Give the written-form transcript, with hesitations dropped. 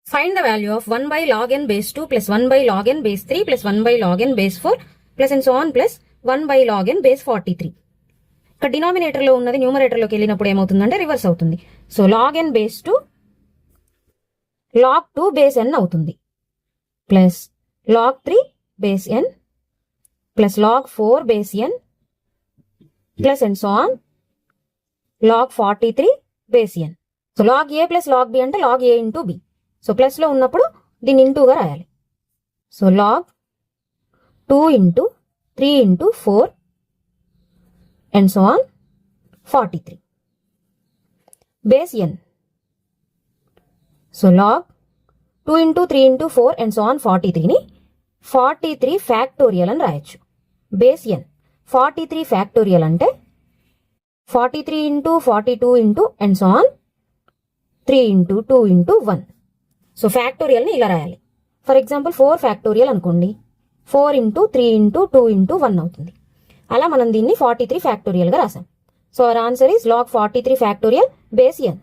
Find the value of 1 by log n base 2 plus 1 by log n base 3 plus 1 by log n base 4 plus and so on plus 1 by log n base 43. ఇక్కడ denominator లో ఉన్నది numerator లోకి వెళ్ళినప్పుడు ఏమవుతుందంటే reverse అవుతుంది. So log n base 2 log 2 base n అవుతుంది plus log 3 base n plus log 4 base n plus and so on log 43 base n. So log a plus log b అంటే log a into b. So plus లో ఉన్నప్పుడు దీన్ని ఇంటూగా రాయాలి. So log 2 into 3 into 4 and so on 43 base n. So log 2 into 3 into 4 and so on 43ని 43 factorial అని రాయొచ్చు base n. 43 factorial అంటే 43 into 42 into and so on 3 into 2 into 1. So ఫ్యాక్టోరియల్ని ఇలా రాయాలి. ఫర్ ఎగ్జాంపుల్ 4 ఫ్యాక్టోరియల్ అనుకోండి, 4 into 3 into 2 into 1 అవుతుంది. అలా మనం దీన్ని 43 ఫ్యాక్టోరియల్గా రాసాం. So our answer is log 43 factorial base n.